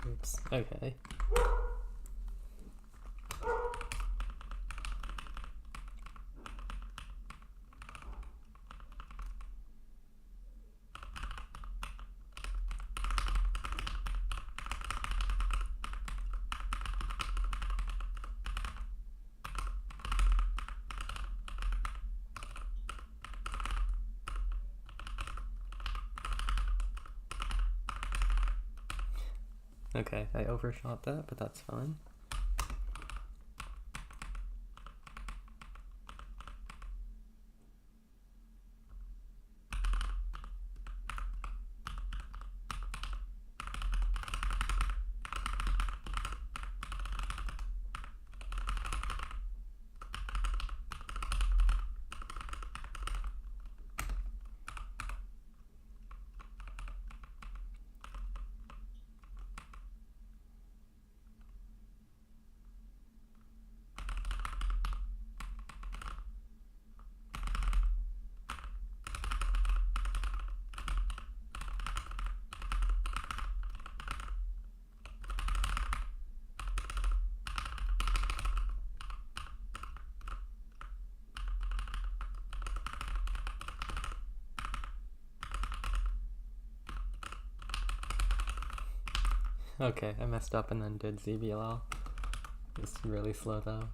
Oops. Okay. Okay, I overshot that, but that's fine. Okay, I messed up and then did ZBLL. It's really slow though.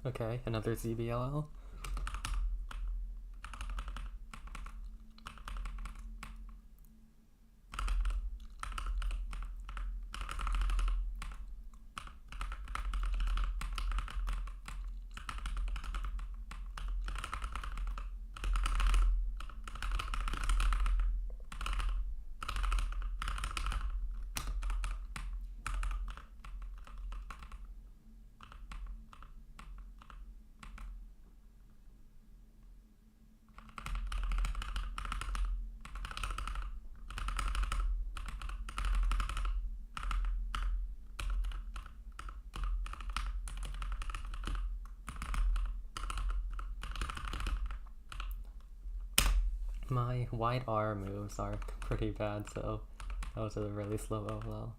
Okay, another ZBLL. My wide R moves are pretty bad, so that was a really slow OLL.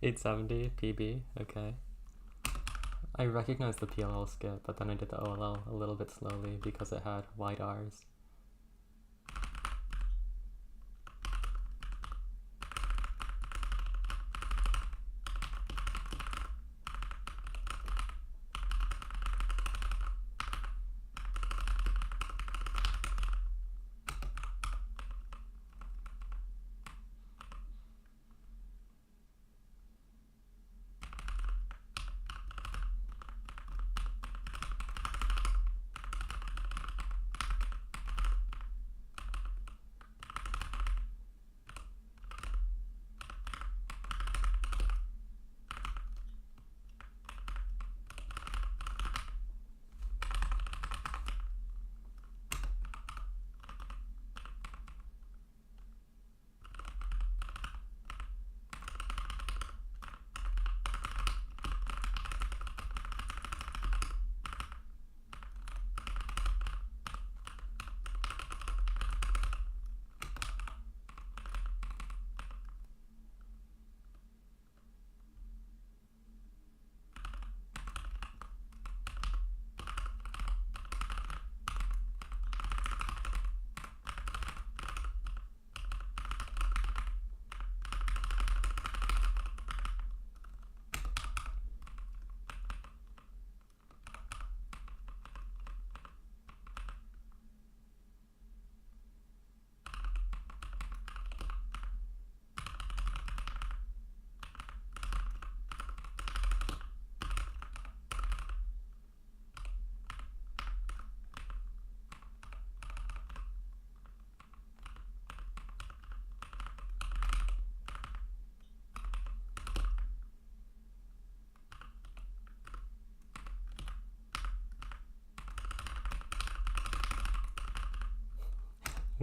$870 PB, okay. I recognized the PLL skip, but then I did the OLL a little bit slowly because it had wide Rs.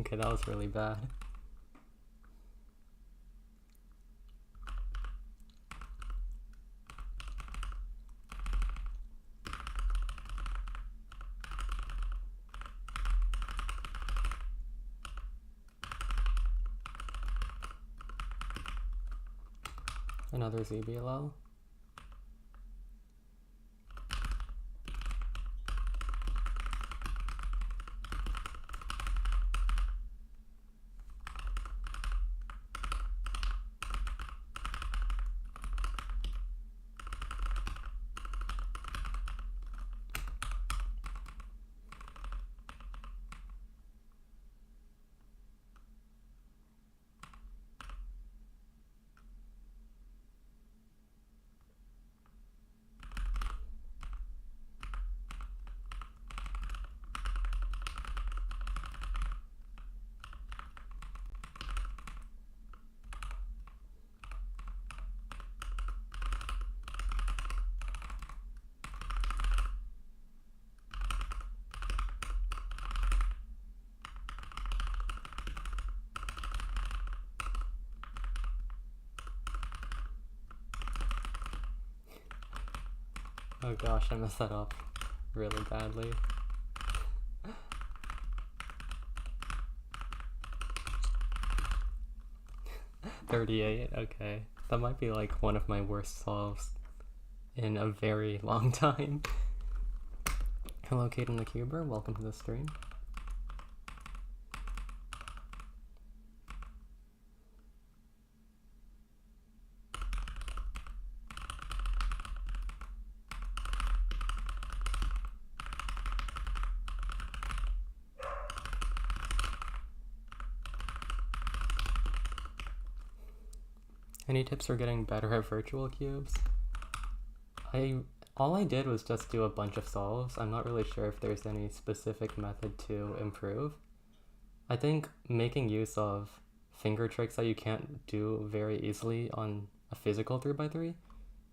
Okay, that was really bad. Another ZBLL. Oh gosh, I messed that up really badly. $38, okay. That might be like one of my worst solves in a very long time. Hello, Kate and the Cuber, welcome to the stream. Any tips for getting better at virtual cubes? All I did was just do a bunch of solves. I'm not really sure if there's any specific method to improve. I think making use of finger tricks that you can't do very easily on a physical 3x3,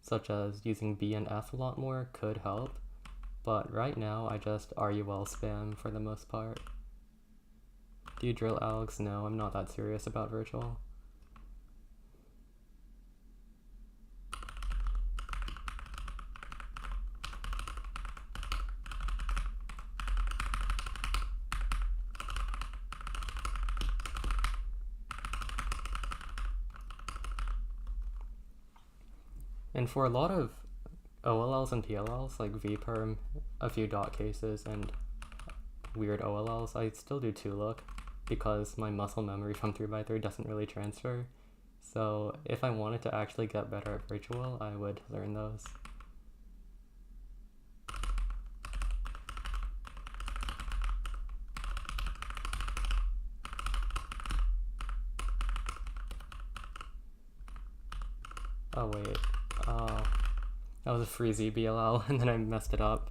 such as using B and F a lot more, could help. But right now, I just RUL spam for the most part. Do you drill algs? No, I'm not that serious about virtual. And for a lot of OLLs and PLLs, like vperm, a few dot cases, and weird OLLs, I still do 2-look because my muscle memory from 3x3 doesn't really transfer. So if I wanted to actually get better at virtual, I would learn those. Oh wait, oh, that was a free ZBLL and then I messed it up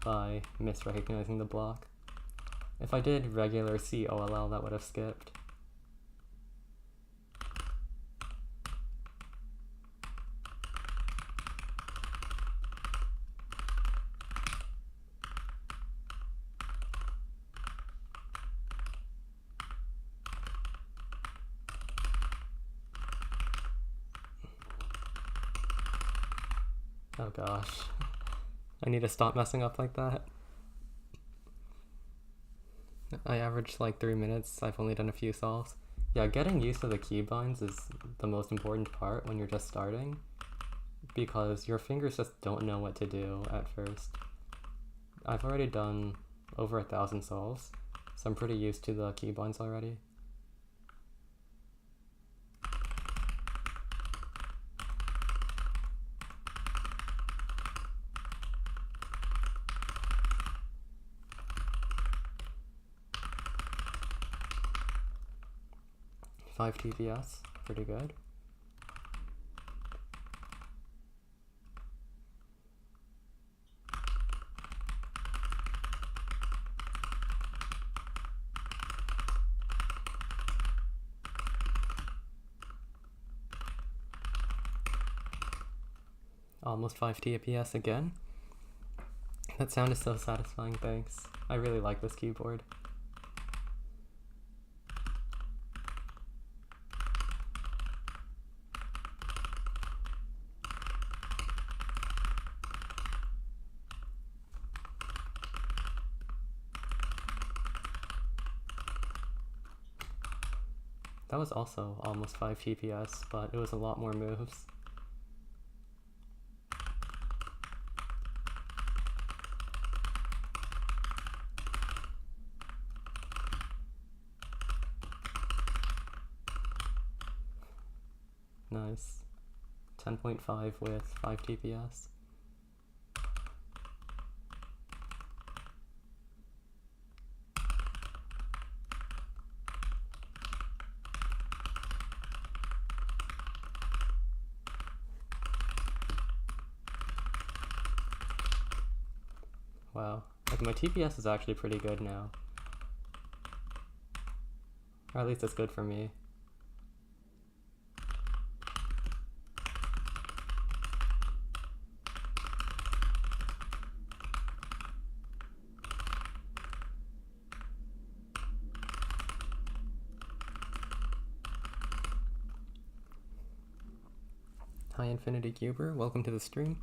by misrecognizing the block. If I did regular COLL, that would have skipped. Oh gosh, I need to stop messing up like that. I averaged like 3 minutes, I've only done a few solves. Yeah, getting used to the keybinds is the most important part when you're just starting, because your fingers just don't know what to do at first. I've already done over 1,000 solves, so I'm pretty used to the keybinds already. Five TVS, pretty good. Almost 5 TPS again. That sound is so satisfying, thanks. I really like this keyboard. That was also almost 5 TPS, but it was a lot more moves. Nice. 10.5 with 5 TPS. Wow, like my TPS is actually pretty good now. Or at least it's good for me. Hi Infinity Cuber, welcome to the stream.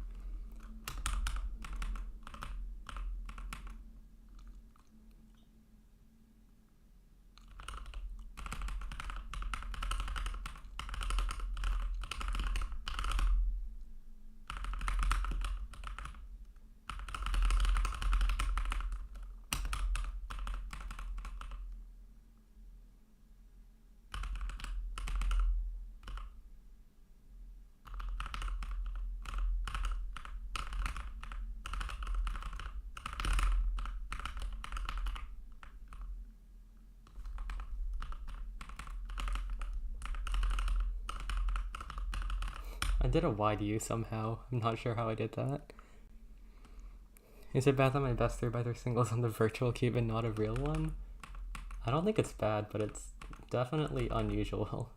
I did a wide U somehow. I'm not sure how I did that. Is it bad that my best 3x3 singles on the virtual cube and not a real one? I don't think it's bad, but it's definitely unusual.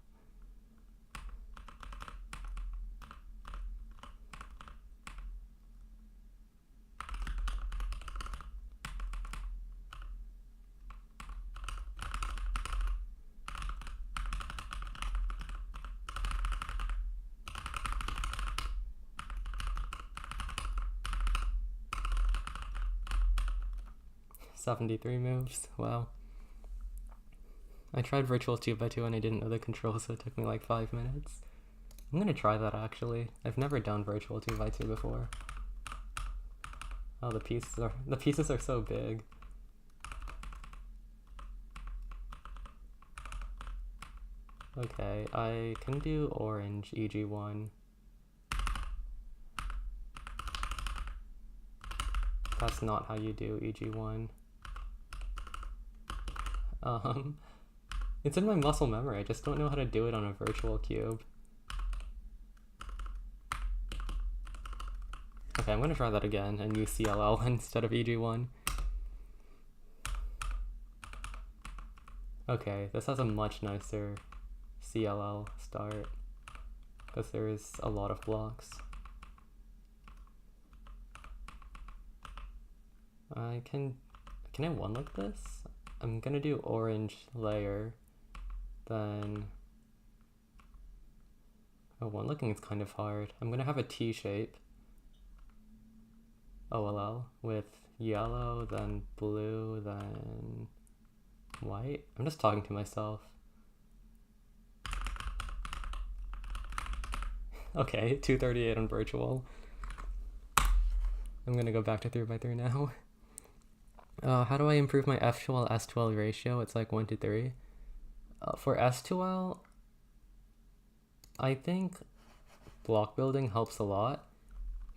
.73 moves, wow. I tried virtual 2x2 and I didn't know the controls, so it took me like 5 minutes. I'm gonna try that actually. I've never done virtual 2x2 before. Oh, the pieces are so big. Okay, I can do orange EG1. That's not how you do EG1. It's in my muscle memory, I just don't know how to do it on a virtual cube. Okay, I'm gonna try that again and use CLL instead of EG1. Okay, this has a much nicer CLL start, because there's a lot of blocks. Can I one like this? I'm gonna do orange layer, then... Oh, one looking is kind of hard. I'm gonna have a T shape. OLL with yellow, then blue, then white. I'm just talking to myself. Okay, 238 on virtual. I'm gonna go back to 3x3 now. How do I improve my F2L S2L ratio? It's like 1:3. For S2L, I think block building helps a lot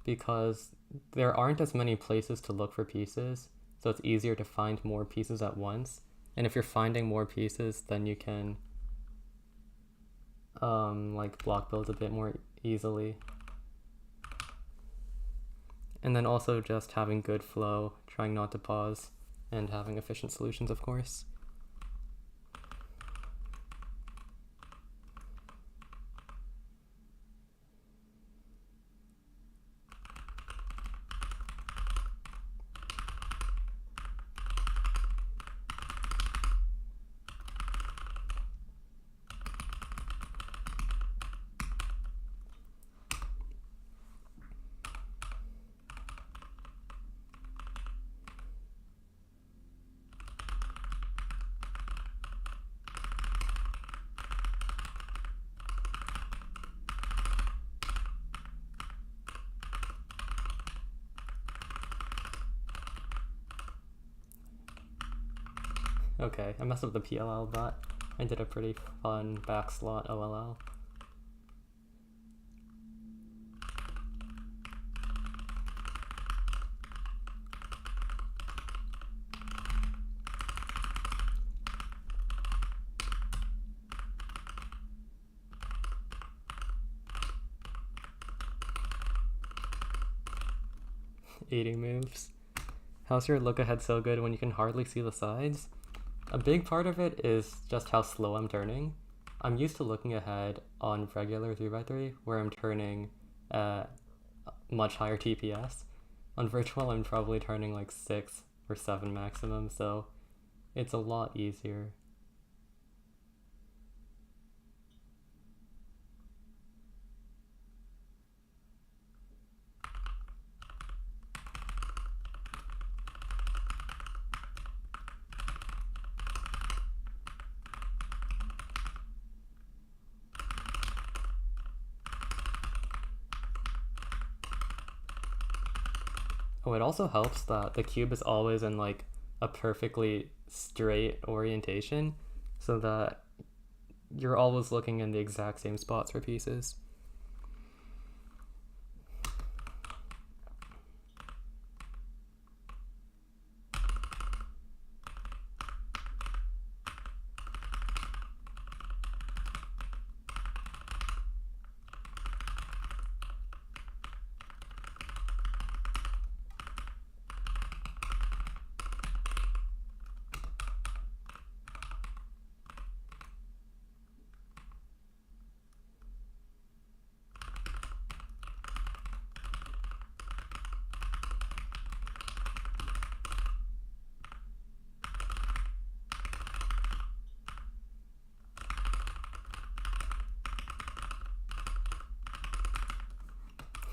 because there aren't as many places to look for pieces, so it's easier to find more pieces at once. And if you're finding more pieces, then you can like block build a bit more easily. And then also just having good flow, trying not to pause, and having efficient solutions, of course. Okay, I messed up the PLL, but I did a pretty fun backslot OLL. '80 moves. How's your look ahead so good when you can hardly see the sides? A big part of it is just how slow I'm turning. I'm used to looking ahead on regular 3x3 where I'm turning at much higher TPS. On virtual, I'm probably turning like 6 or 7 maximum, so it's a lot easier. Oh, it also helps that the cube is always in like a perfectly straight orientation so that you're always looking in the exact same spots for pieces.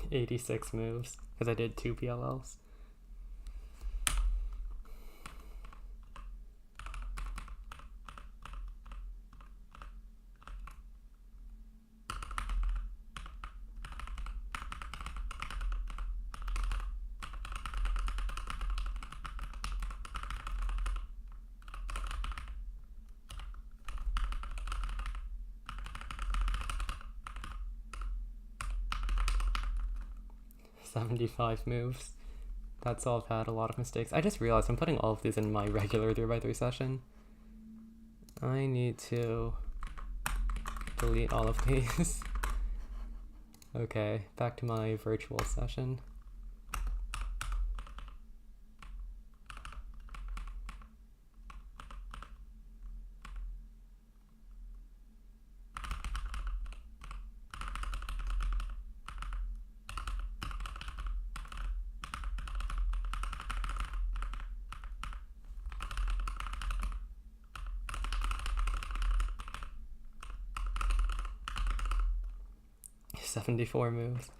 '86 moves because I did 2 PLLs. '75 moves. That's all I've had, a lot of mistakes. I just realized I'm putting all of these in my regular 3x3 session. I need to delete all of these. Okay, back to my virtual session. '74 moves.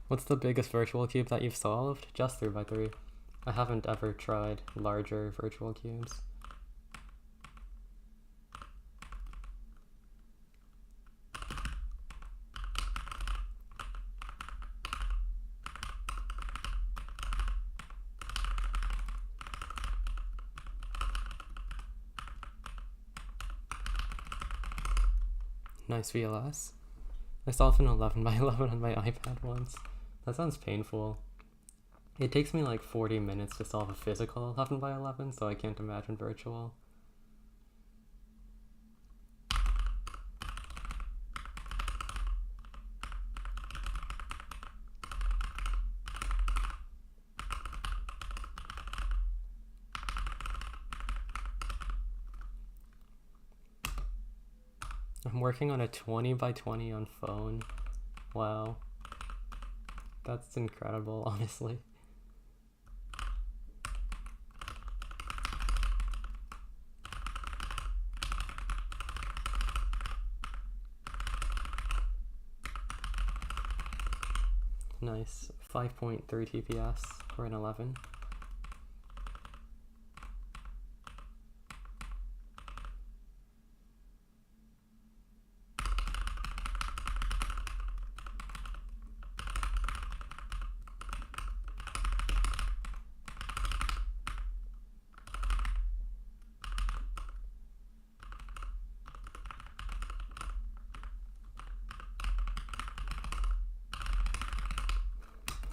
What's the biggest virtual cube that you've solved? Just 3x3. I haven't ever tried larger virtual cubes. Nice VLS. I solved an 11x11 on my iPad once. That sounds painful. It takes me like 40 minutes to solve a physical 11x11, so I can't imagine virtual. I'm working on a 20x20 on phone. Wow. That's incredible, honestly. Nice. 5.3 TPS for an 11.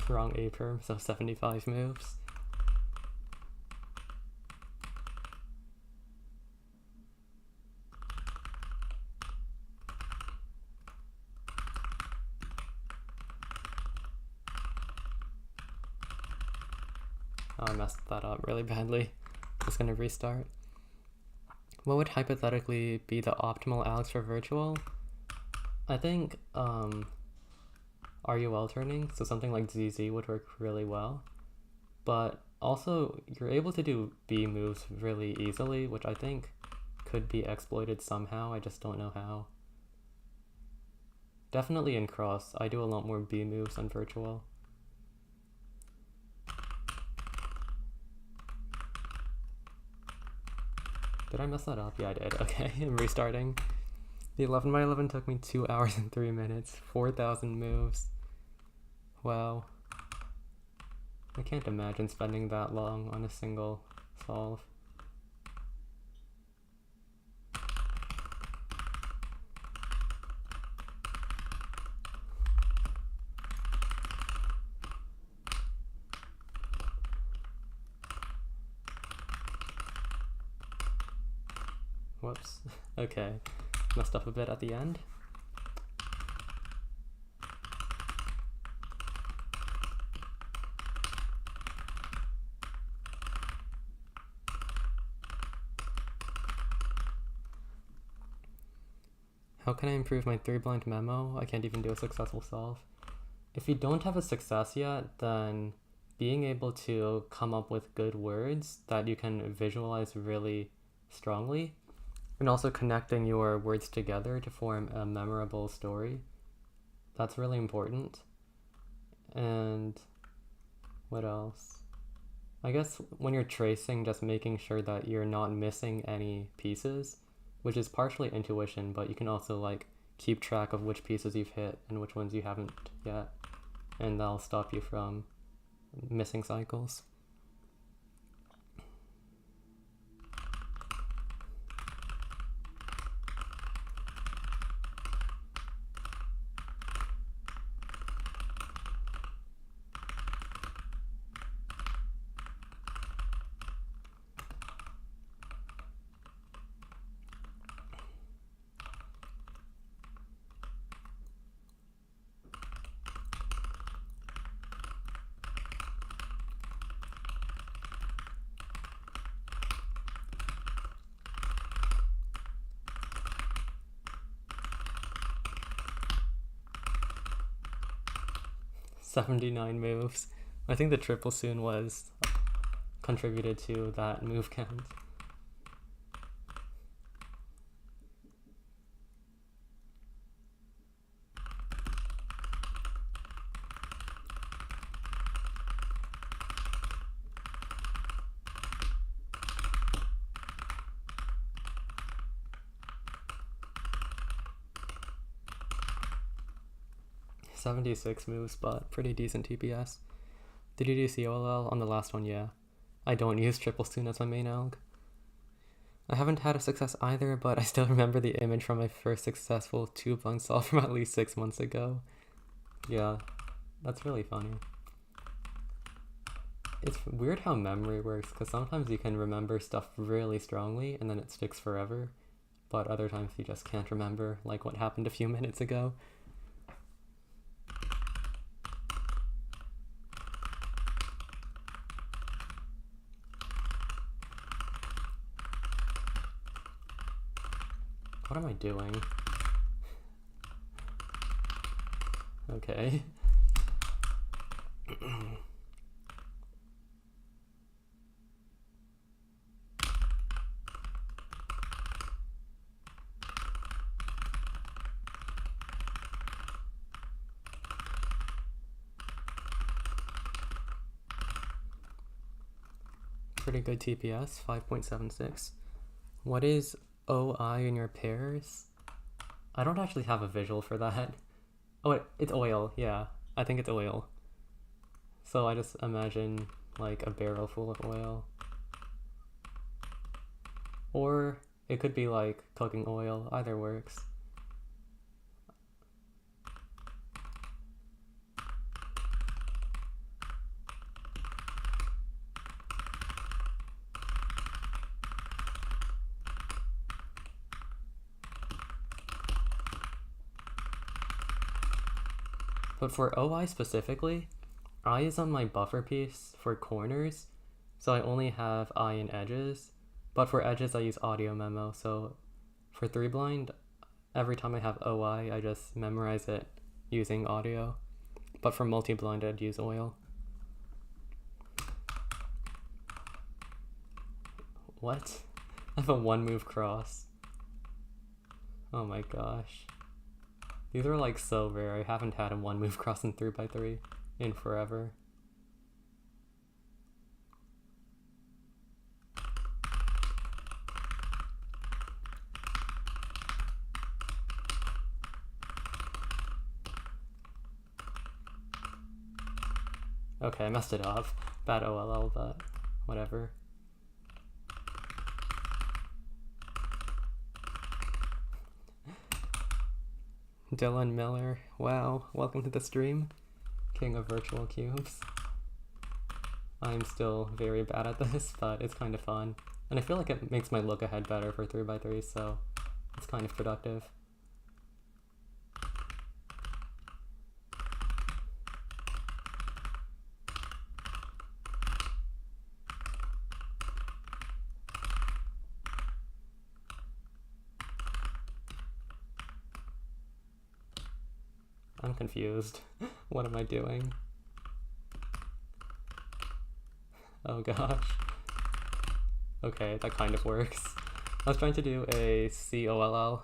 Wrong A perm, so 75 moves. Oh, I messed that up really badly. Just gonna restart. What would hypothetically be the optimal algs for virtual? I think RUL turning, so something like ZZ would work really well. But also, you're able to do B moves really easily, which I think could be exploited somehow, I just don't know how. Definitely in cross, I do a lot more B moves than virtual. Did I mess that up? Yeah, I did. Okay, I'm restarting. The 11x11 took me 2 hours and 3 minutes, 4,000 moves. Wow. I can't imagine spending that long on a single solve. Whoops. Okay. Messed up a bit at the end. How can I improve my 3-blind memo? I can't even do a successful solve. If you don't have a success yet, then being able to come up with good words that you can visualize really strongly, and also connecting your words together to form a memorable story, that's really important. And what else? I guess when you're tracing, just making sure that you're not missing any pieces, which is partially intuition, but you can also like keep track of which pieces you've hit and which ones you haven't yet, and that'll stop you from missing cycles. $79 moves. I think the triple soon was contributed to that move count. $76 moves, but pretty decent TPS. Did you do COLL on the last one? Yeah. I don't use triple soon as my main alg. I haven't had a success either, but I still remember the image from my first successful 2-blind solve from at least 6 months ago. Yeah, that's really funny. It's weird how memory works, because sometimes you can remember stuff really strongly and then it sticks forever, but other times you just can't remember, like what happened a few minutes ago. What am I doing? Okay. Pretty good TPS, 5.76. What is OI in your pairs? I don't actually have a visual for that. Oh wait, it's oil, yeah. I think it's oil. So I just imagine like a barrel full of oil. Or it could be like cooking oil, either works. But for OI specifically, I is on my buffer piece for corners, so I only have eye and edges. But for edges, I use audio memo. So for 3-blind, every time I have OI, I just memorize it using audio. But for multi-blind, I'd use oil. What? I have a 1-move cross. Oh my gosh. These are like so rare. I haven't had a 1-move cross in 3x3 in forever. Okay, I messed it up. Bad OLL, but whatever. Dylan Miller, wow, welcome to the stream. King of virtual cubes. I'm still very bad at this, but it's kind of fun. And I feel like it makes my look ahead better for 3x3, so it's kind of productive. I'm confused. What am I doing? Oh gosh. Okay, that kind of works. I was trying to do a COLL,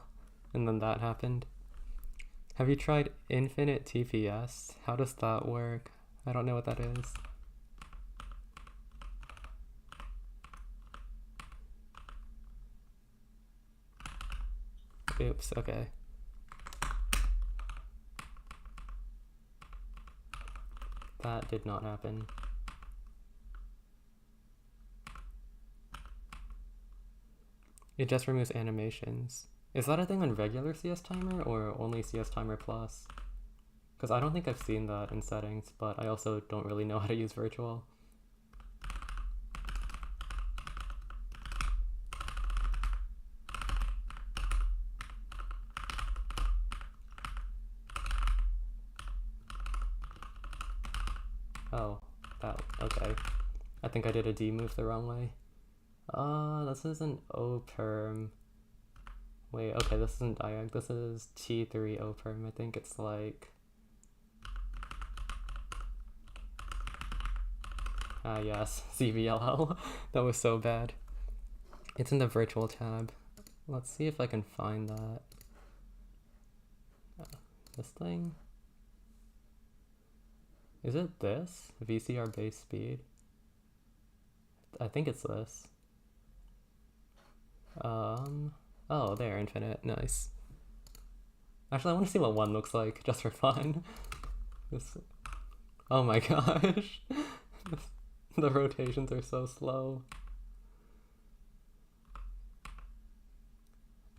and then that happened. Have you tried infinite TPS? How does that work? I don't know what that is. Oops, okay. That did not happen. It just removes animations. Is that a thing on regular CS Timer or only CS Timer Plus? Because I don't think I've seen that in settings, but I also don't really know how to use virtual. Oh, that, okay. I think I did a D move the wrong way. This is an O perm. Wait, okay, this isn't diag, this is T3 O perm. I think it's like... Ah, yes, CVLL. That was so bad. It's in the virtual tab. Let's see if I can find that. This thing? Is it this? VCR base speed? I think it's this. Oh, there, infinite. Nice. Actually, I want to see what 1 looks like, just for fun. This... Oh my gosh. The rotations are so slow.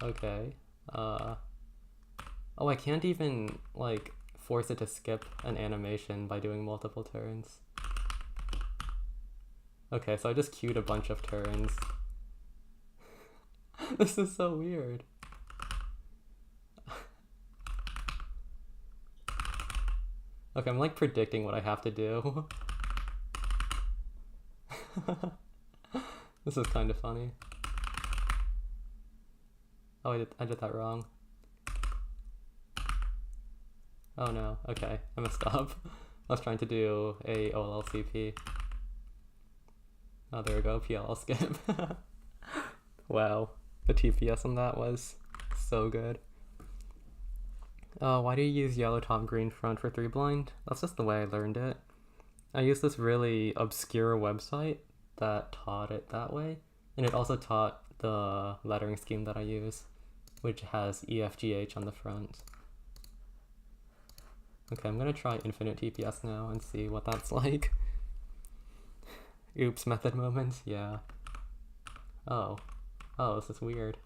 Okay. Oh, I can't even, like, force it to skip an animation by doing multiple turns. Okay, so I just queued a bunch of turns. This is so weird. Okay, I'm like predicting what I have to do. This is kind of funny. Oh, I did that wrong. Oh no, okay, I messed up. I was trying to do a OLLCP. Oh, there we go, PLL skip. Wow, the TPS on that was so good. Why do you use yellow top, green front for 3-blind? That's just the way I learned it. I used this really obscure website that taught it that way, and it also taught the lettering scheme that I use, which has EFGH on the front. Okay, I'm gonna try infinite TPS now and see what that's like. Oops, method moment, yeah. Oh, this is weird.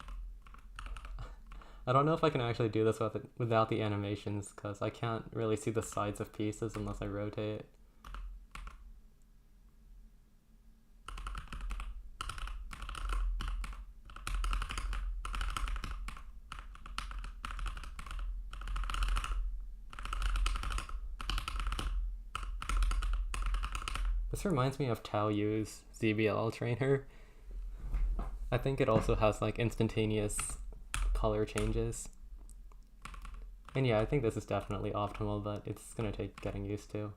I don't know if I can actually do this without the animations, because I can't really see the sides of pieces unless I rotate. This reminds me of Tao Yu's ZBL trainer. I think it also has like instantaneous color changes. And yeah, I think this is definitely optimal, but it's gonna take getting used to.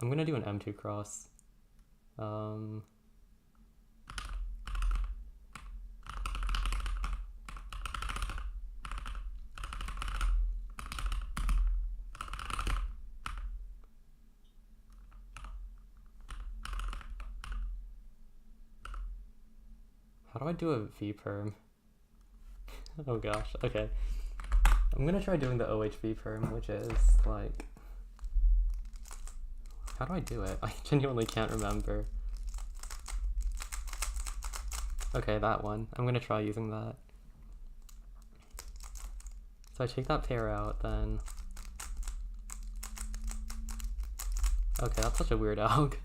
I'm gonna do an M2 cross. How do I do a V perm? Oh gosh, okay. I'm gonna try doing the OHV perm, which is like... How do I do it? I genuinely can't remember. Okay, that one. I'm gonna try using that. So I take that pair out, then... Okay, that's such a weird alg.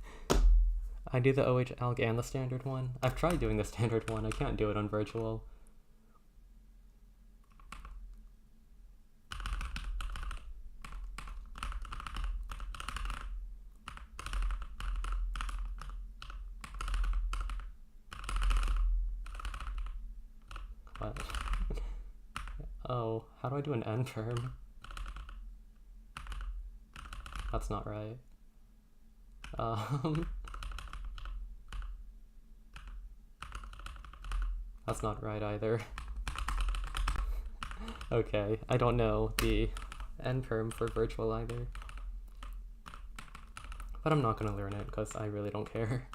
I do the OH alg and the standard one. I've tried doing the standard one, I can't do it on virtual. What? Oh, how do I do an N perm? That's not right. That's not right either. Okay, I don't know the N perm for virtual either. But I'm not gonna learn it because I really don't care.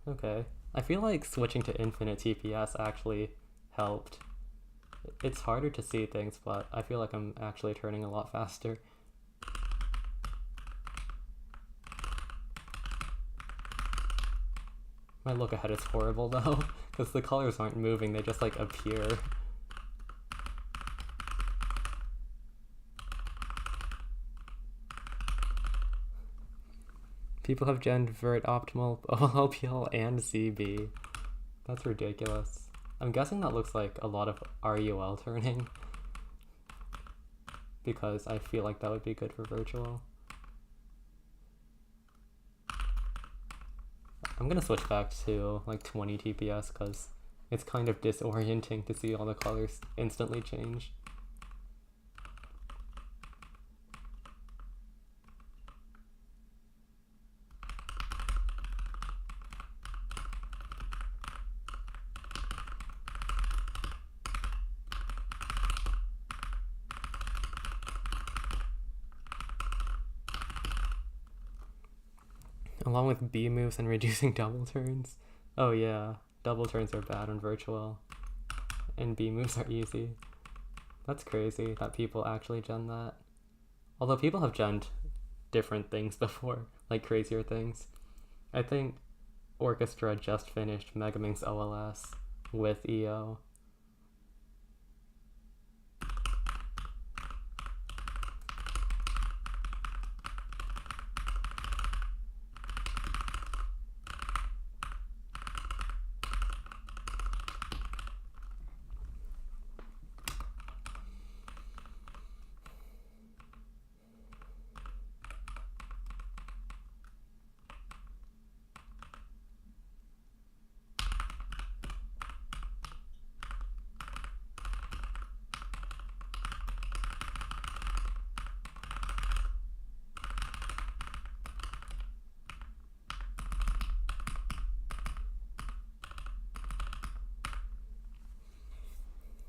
Okay. I feel like switching to infinite TPS actually helped. It's harder to see things, but I feel like I'm actually turning a lot faster. My look ahead is horrible though, because the colors aren't moving, they just like appear. People have gen vert optimal OLPL and ZB. That's ridiculous. I'm guessing that looks like a lot of RUL turning, because I feel like that would be good for virtual. I'm gonna switch back to like 20 TPS because it's kind of disorienting to see all the colors instantly change. Along with B moves and reducing double turns. Oh yeah, double turns are bad on virtual. And B moves are easy. That's crazy that people actually gen that. Although people have genned different things before, like crazier things. I think Orchestra just finished Megaminx OLS with EO.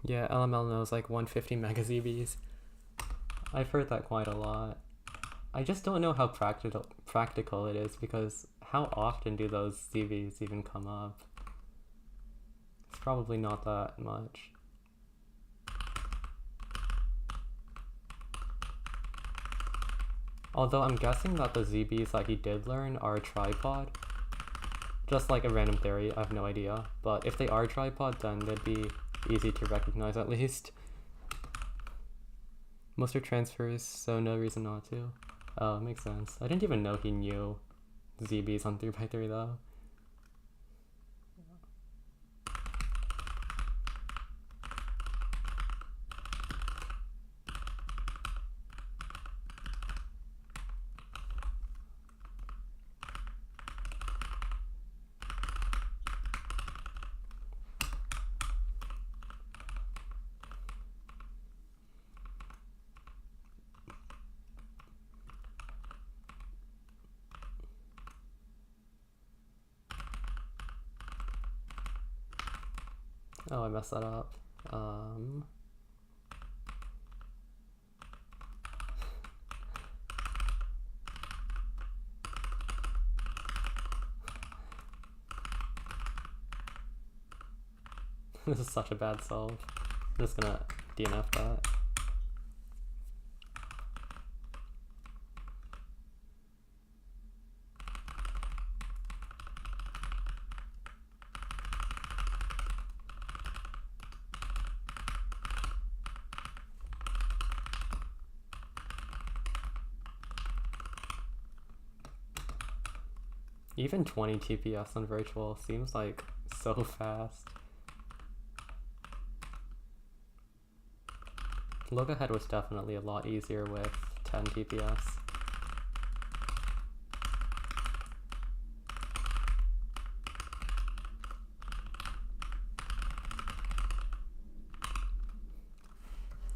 Yeah, LML knows like 150 megazbs. I've heard that quite a lot. I just don't know how practical it is, because how often do those ZBs even come up? It's probably not that much. Although I'm guessing that the ZBs that he did learn are a tripod. Just like a random theory, I have no idea. But if they are tripod, then they'd be easy to recognize at least. Most are transfers, so no reason not to. Oh, it makes sense. I didn't even know he knew ZBs on 3x3 though. Oh, I messed that up. This is such a bad solve. I'm just gonna DNF that. Even 20 TPS on virtual seems like so fast. Look ahead was definitely a lot easier with 10 TPS.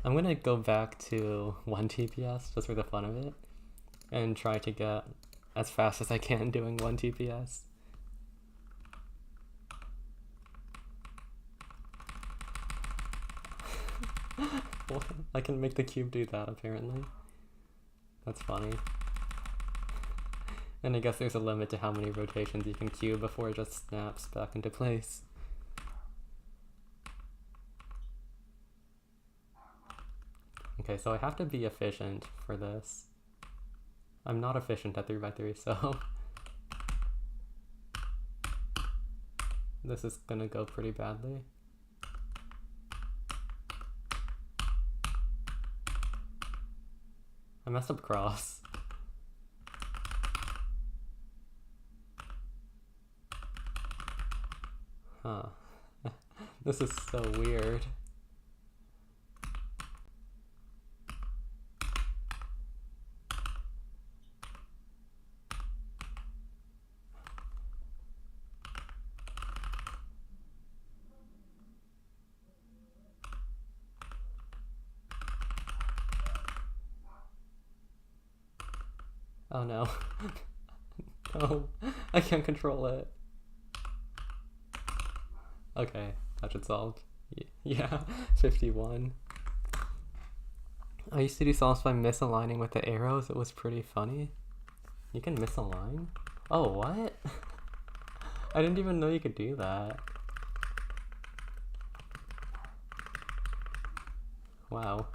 I'm gonna go back to 1 TPS just for the fun of it and try to get as fast as I can doing 1 TPS. Well, I can make the cube do that apparently. That's funny. And I guess there's a limit to how many rotations you can cube before it just snaps back into place. Okay, so I have to be efficient for this. I'm not efficient at 3x3, so this is gonna go pretty badly. I messed up cross. Huh. This is so weird. Oh no. No, I can't control it. Okay, that should solve. Yeah, 51. I used to do solves by misaligning with the arrows. It was pretty funny. You can misalign? Oh, what? I didn't even know you could do that. Wow.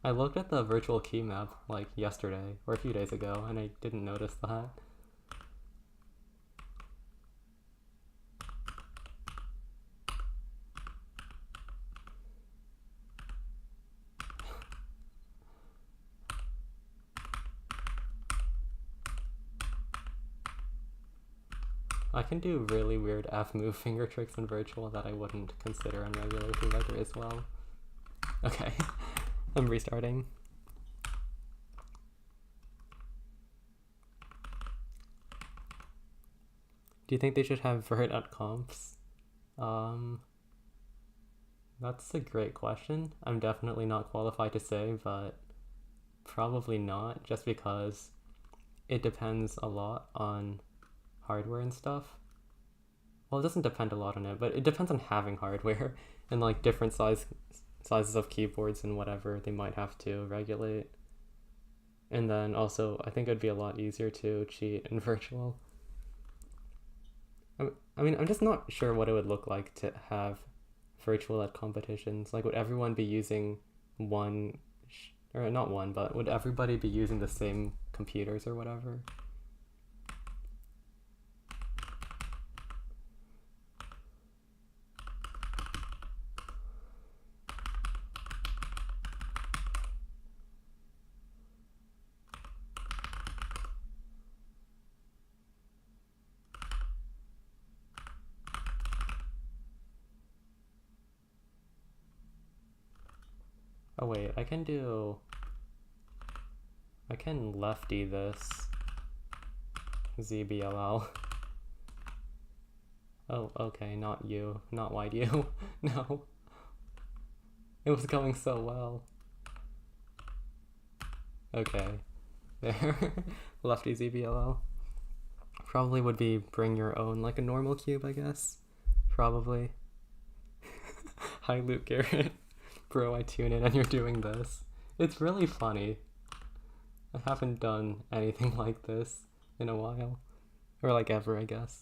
I looked at the virtual key map like yesterday or a few days ago and I didn't notice that. I can do really weird F-move finger tricks in virtual that I wouldn't consider on regular 3x3 as well. Okay, I'm restarting. Do you think they should have vert at comps? That's a great question. I'm definitely not qualified to say, but probably not, just because it depends a lot on hardware and stuff. Well, it doesn't depend a lot on it, but it depends on having hardware and like different sizes of keyboards and whatever they might have to regulate. And then also, I think it'd be a lot easier to cheat in virtual. I mean, I'm just not sure what it would look like to have virtual at competitions. Like, would everyone be using one, or not one, but would everybody be using the same computers or whatever? Oh wait, I can lefty this ZBLL. Oh, okay, not you. Not wide you. No. It was going so well. Okay. There. Lefty ZBLL. Probably would be bring your own, like a normal cube, I guess. Probably. Hi, Luke Garrett. Bro, I tune in and you're doing this. It's really funny. I haven't done anything like this in a while. Or like ever, I guess.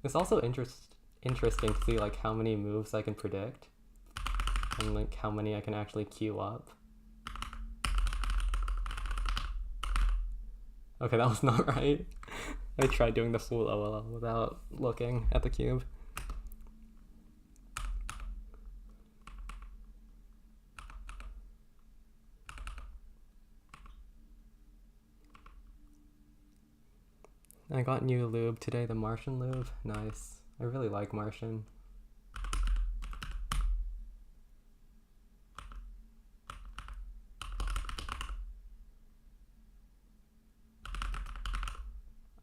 It's also interesting to see like how many moves I can predict and like how many I can actually queue up. Okay, that was not right. I tried doing the full OLL without looking at the cube. I got new lube today, the Martian lube. Nice. I really like Martian.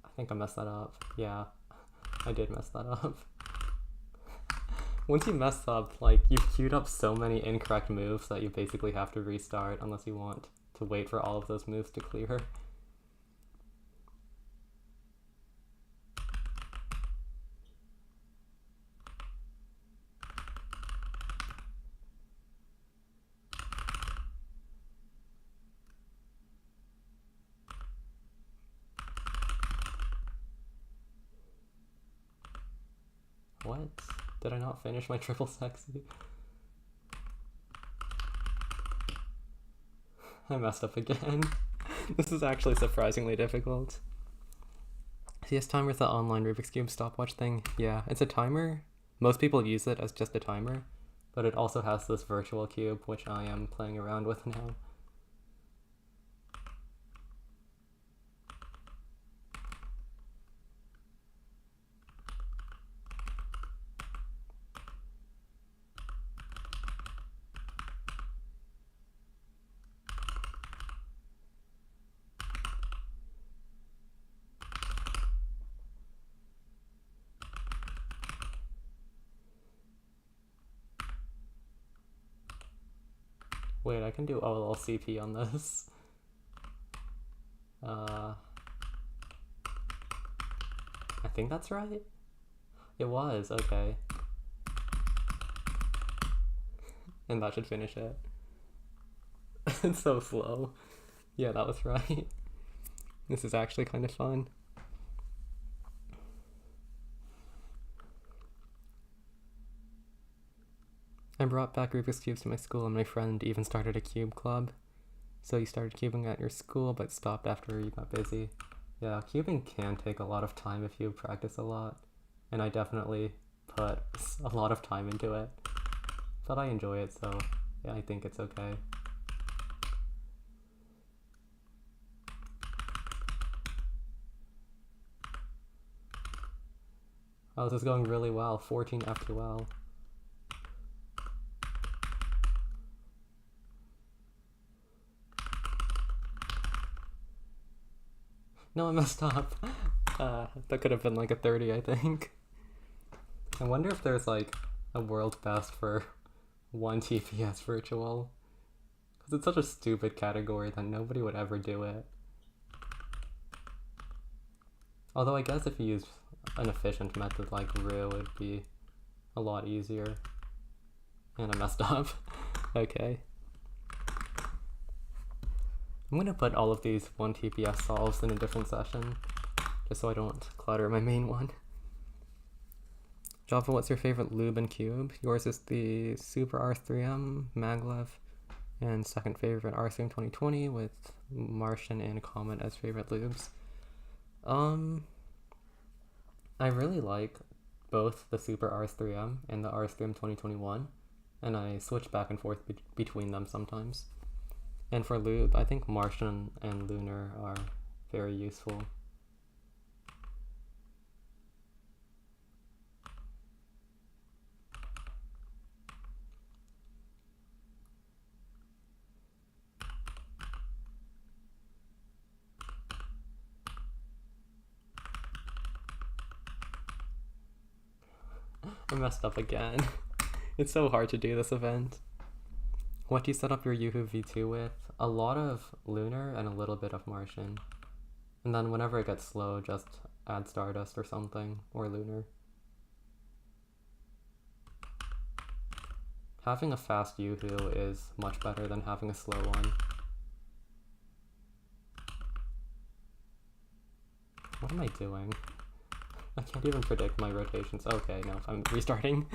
I think I messed that up. Yeah, I did mess that up. Once you mess up, like, you've queued up so many incorrect moves that you basically have to restart unless you want to wait for all of those moves to clear. What? Did I not finish my triple sexy? I messed up again. This is actually surprisingly difficult. CS timer is the online Rubik's Cube stopwatch thing. Yeah, it's a timer. Most people use it as just a timer, but it also has this virtual cube, which I am playing around with now. Wait, I can do OLLCP on this. I think that's right. It was, okay. And that should finish it. It's so slow. Yeah, that was right. This is actually kind of fun. I brought back Rubik's Cubes to my school and my friend even started a cube club. So you started cubing at your school but stopped after you got busy. Yeah, cubing can take a lot of time if you practice a lot. And I definitely put a lot of time into it. But I enjoy it, so yeah, I think it's okay. Oh, this is going really well. 14 F2L. No, I messed up. That could have been like a 30, I think. I wonder if there's like a world best for 1 TPS virtual. Because it's such a stupid category that nobody would ever do it. Although I guess if you use an efficient method like Ru, it'd be a lot easier. And I messed up. Okay. I'm gonna put all of these 1 TPS solves in a different session, just so I don't clutter my main one. Java, what's your favorite lube and cube? Yours is the Super R3M, Maglev, and second favorite R3M 2020 with Martian and Comet as favorite lubes. I really like both the Super R3M and the R3M 2021, and I switch back and forth between them sometimes. And for lube, I think Martian and Lunar are very useful. I messed up again. It's so hard to do this event. What do you set up your Yoo-Hoo V2 with? A lot of Lunar and a little bit of Martian. And then whenever it gets slow, just add Stardust or something, or Lunar. Having a fast Yoo-Hoo is much better than having a slow one. What am I doing? I can't even predict my rotations. Okay, no, I'm restarting.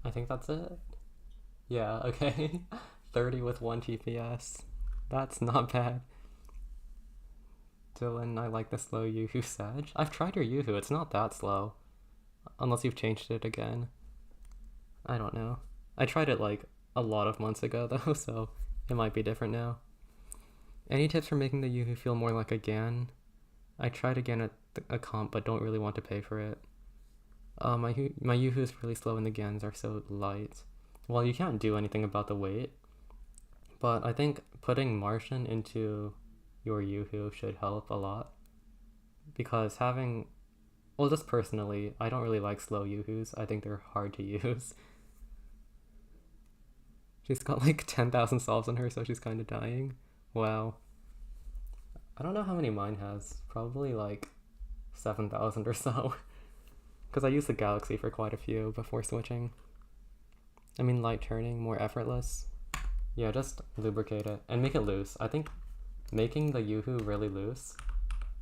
I think that's it. Yeah, okay. 30 with 1 TPS. That's not bad. Dylan, I like the slow Yoo-Hoo Sag. I've tried your Yoo-Hoo, it's not that slow. Unless you've changed it again. I don't know. I tried it like a lot of months ago though, so it might be different now. Any tips for making the Yoo-Hoo feel more like a GAN? I tried again at a comp, but don't really want to pay for it. My Yoo-Hoo is really slow and the GANs are so light. Well, you can't do anything about the weight, but I think putting Martian into your Yoo-Hoo should help a lot. Because having, well, just personally, I don't really like slow Yoo-Hoos. I think they're hard to use. She's got like 10,000 solves on her, so she's kind of dying. Wow. I don't know how many mine has. Probably like 7,000 or so. Because I used the Galaxy for quite a few before switching. I mean, light turning, more effortless. Yeah, just lubricate it and make it loose. I think making the Yoo-Hoo really loose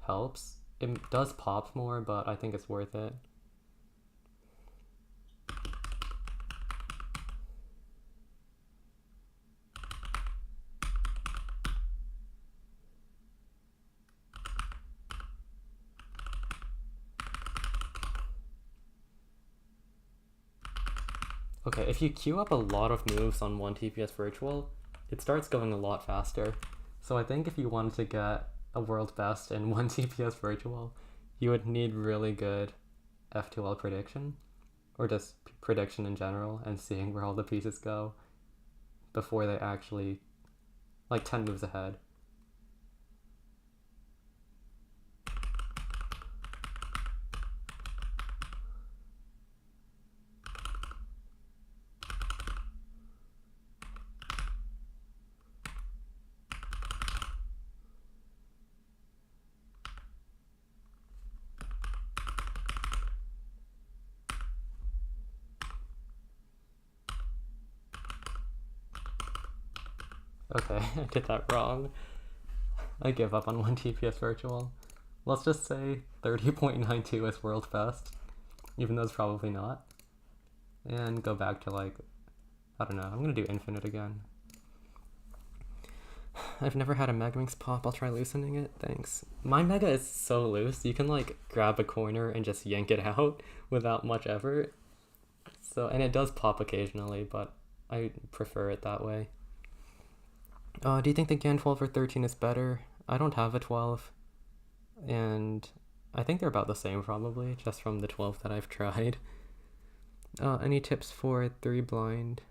helps. It does pop more, but I think it's worth it. Okay, if you queue up a lot of moves on 1 TPS virtual, it starts going a lot faster. So I think if you wanted to get a world best in 1 TPS virtual, you would need really good F2L prediction, or just prediction in general, and seeing where all the pieces go before they actually, like 10 moves ahead. Okay, I did that wrong. I give up on 1 TPS virtual. Let's just say 30.92 is world best, even though it's probably not. And go back to like, I don't know, I'm gonna do infinite again. I've never had a Megaminx pop, I'll try loosening it, thanks. My Mega is so loose, you can like grab a corner and just yank it out without much effort. So, and it does pop occasionally, but I prefer it that way. Do you think the GAN 12 or 13 is better? I don't have a 12, and I think they're about the same probably, just from the 12 that I've tried. Any tips for 3 blind?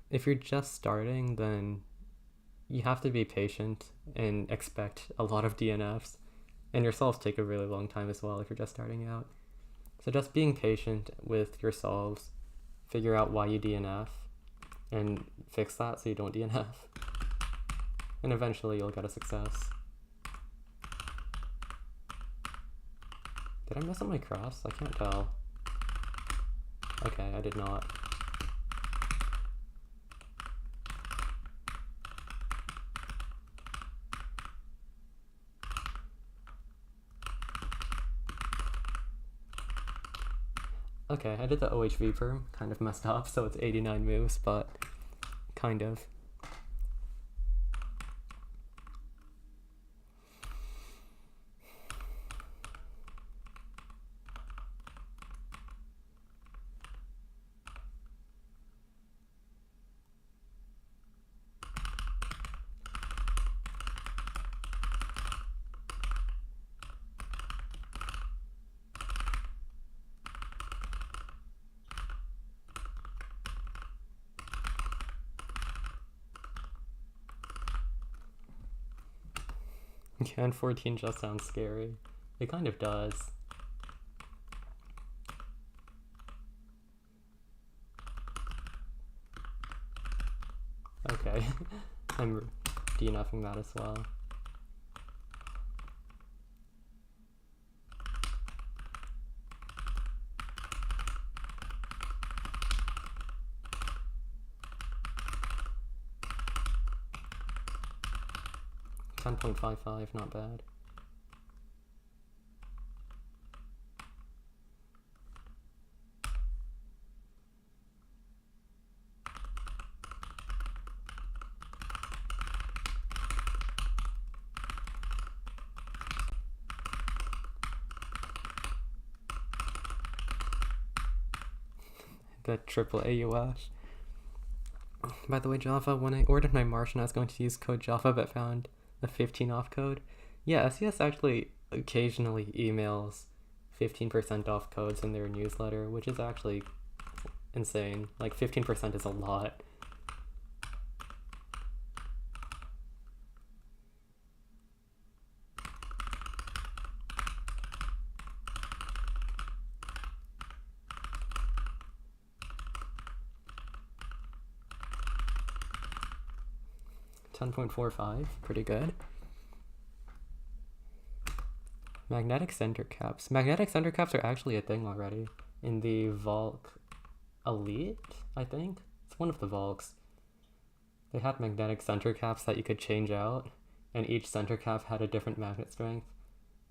If you're just starting, then you have to be patient and expect a lot of DNFs, and your solves take a really long time as well if you're just starting out. So just being patient with your solves, figure out why you DNF, and fix that so you don't DNF. And eventually you'll get a success. Did I mess up my cross? I can't tell. Okay, I did not. Okay, I did the OHV perm, kind of messed up, so it's 89 moves, but kind of. Yeah, and 14 just sounds scary. It kind of does. Okay, I'm DNFing that as well. $10.55, not bad. The triple AUS. By the way, Java, when I ordered my Martian, I was going to use code Java, but found a 15 off code. Yeah, SES actually occasionally emails 15% off codes in their newsletter, which is actually insane. Like, 15% is a lot. $10.45, pretty good. Magnetic center caps. Magnetic center caps are actually a thing already in the Valk Elite, I think. It's one of the Valks. They had magnetic center caps that you could change out, and each center cap had a different magnet strength.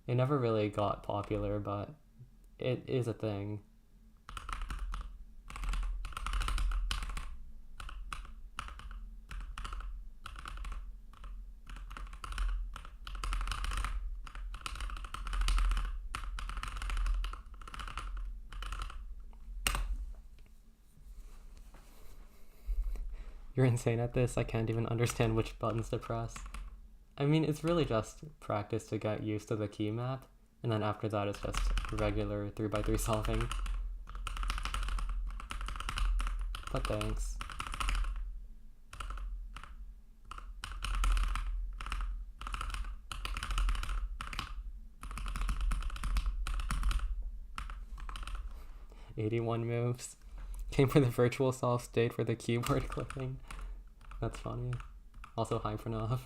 It never really got popular, but it is a thing. You're insane at this. I can't even understand which buttons to press. I mean, it's really just practice to get used to the key map, and then after that it's just regular 3x3 solving. But thanks. $81 moves. Came for the virtual solve, stayed for the keyboard clicking. That's funny. Also Hypernov.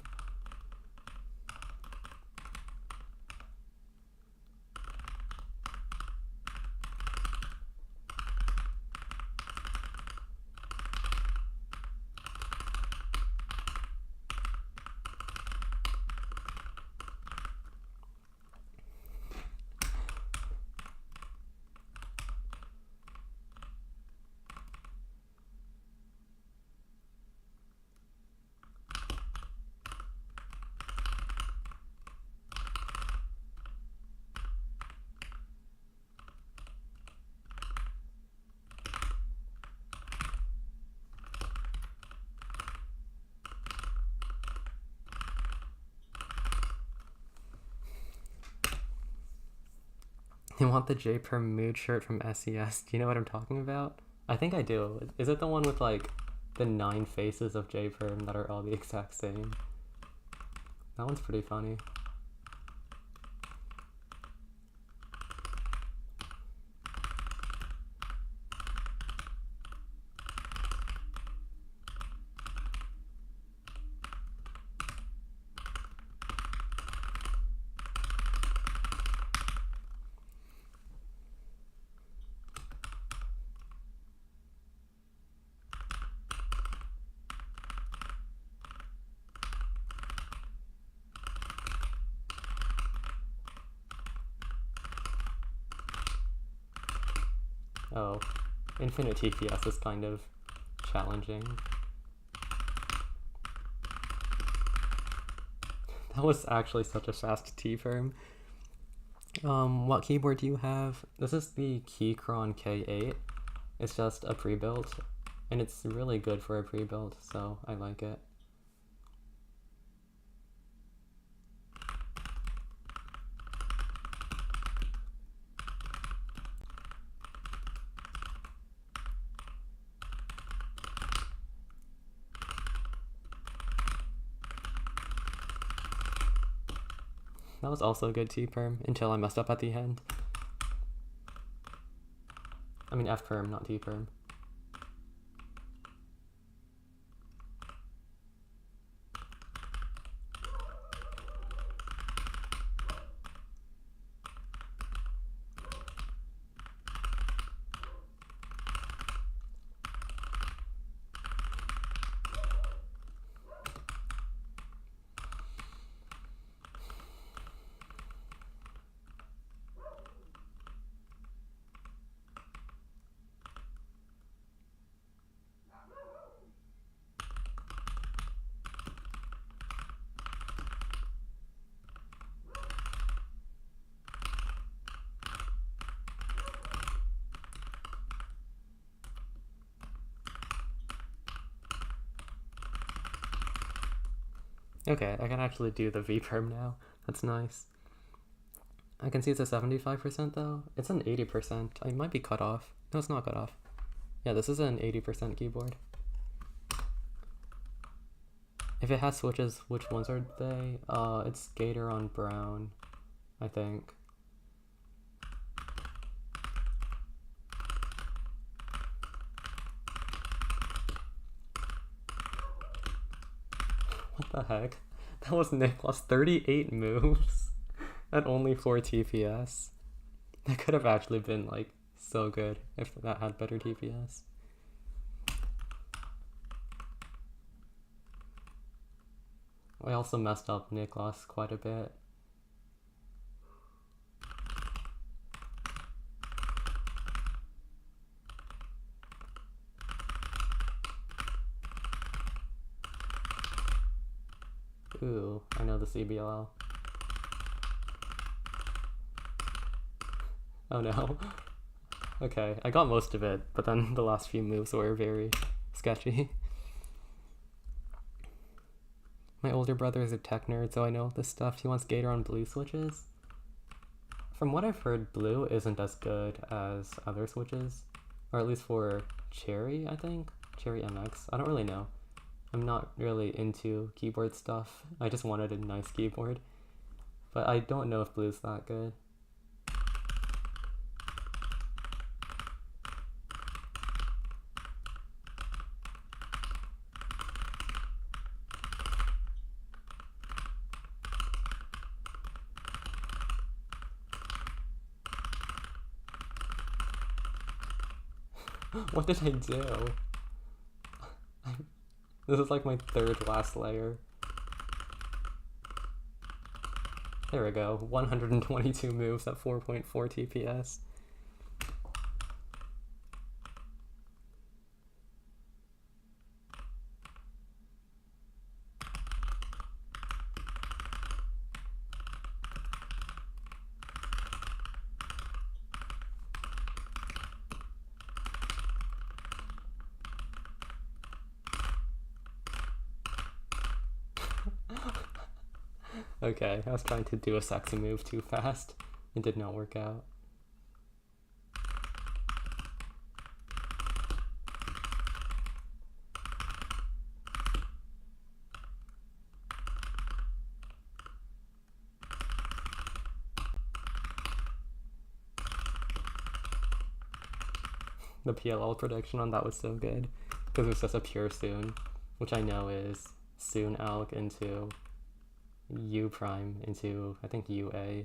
You want the J-Perm mood shirt from SES. Do you know what I'm talking about? I think I do. Is it the one with like the 9 faces of J-Perm that are all the exact same? That one's pretty funny. Oh, infinite TPS is kind of challenging. That was actually such a fast T-firm. What keyboard do you have? This is the Keychron K8. It's just a pre-built, and it's really good for a pre-built, so I like it. That was also a good T-perm until I messed up at the end. I mean F-perm, not T-perm. Okay, I can actually do the V-perm now. That's nice. I can see it's a 75% though. It's an 80%. I might be cut off. No, it's not cut off. Yeah, this is an 80% keyboard. If it has switches, which ones are they? It's Gator on brown, I think. What the heck? That was Nicholas, 38 moves at only 4 TPS. That could have actually been like so good if that had better TPS. I also messed up Nicholas quite a bit. Ooh, I know the CBLL. Oh no. Okay, I got most of it, but then the last few moves were very sketchy. My older brother is a tech nerd, so I know this stuff. He wants Gator on blue switches. From what I've heard, blue isn't as good as other switches, or at least for Cherry, I think. Cherry MX. I don't really know. I'm not really into keyboard stuff. I just wanted a nice keyboard. But I don't know if blue's that good. What did I do? This is like my third last layer. There we go, 122 moves at 4.4 TPS. Okay, I was trying to do a sexy move too fast. It did not work out. The PLL prediction on that was so good, because it was just a pure Soon, which I know is Soon alg into U prime into, I think, UA.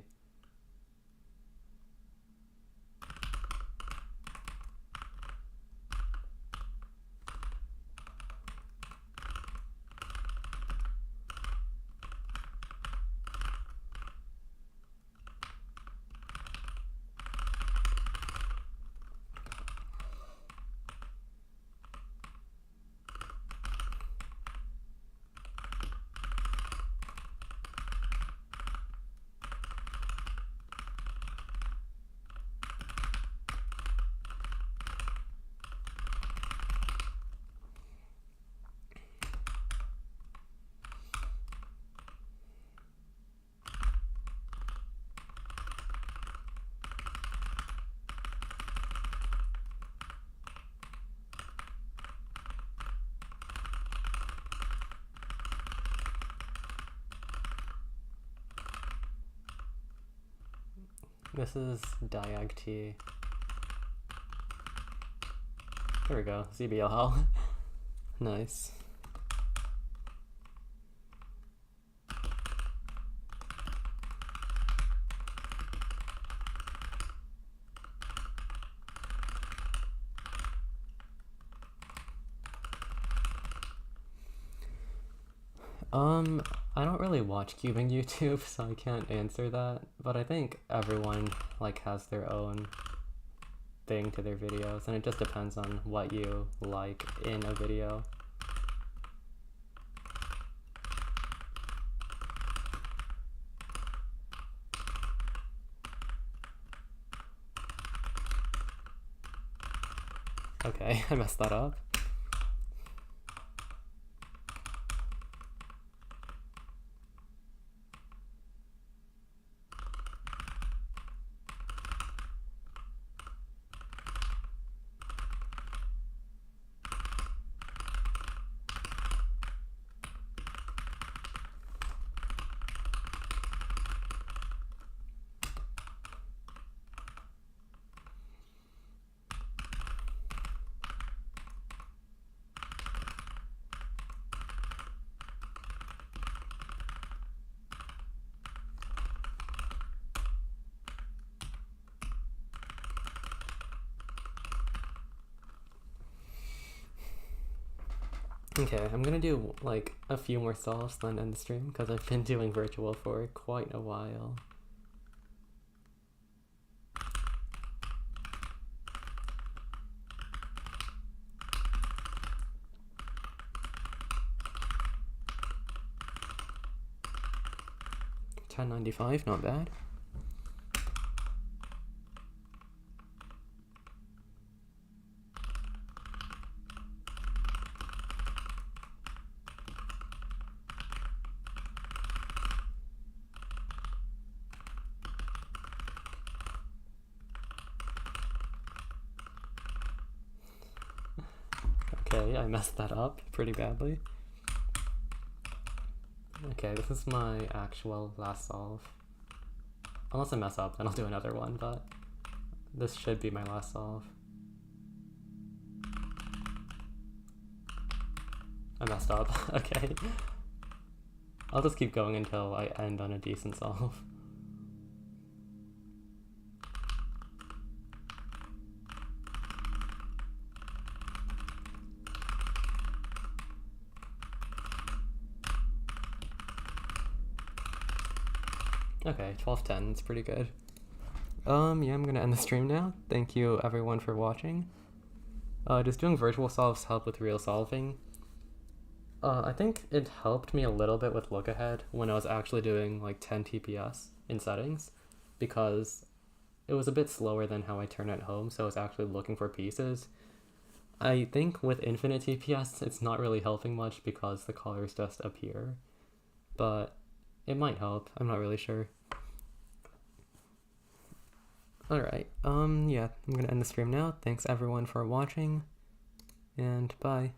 This is diag T. There we go, ZBLL. Nice. I don't really watch cubing YouTube, so I can't answer that, but I think everyone like has their own thing to their videos, and it just depends on what you like in a video. Okay, I messed that up. Okay, I'm gonna do like a few more solves then end the stream because I've been doing virtual for quite a while. $10.95, not bad. Okay, I messed that up pretty badly. Okay, this is my actual last solve. Unless I mess up, then I'll do another one, but this should be my last solve. I messed up, okay. I'll just keep going until I end on a decent solve. Okay, 12:10, it's pretty good. Yeah, I'm gonna end the stream now. Thank you everyone for watching. Does doing virtual solves help with real solving? I think it helped me a little bit with look ahead when I was actually doing like 10 TPS in settings, because it was a bit slower than how I turn at home, so I was actually looking for pieces. I think with infinite TPS, it's not really helping much because the colors just appear, but it might help, I'm not really sure. Alright, yeah, I'm gonna end the stream now. Thanks everyone for watching, and bye.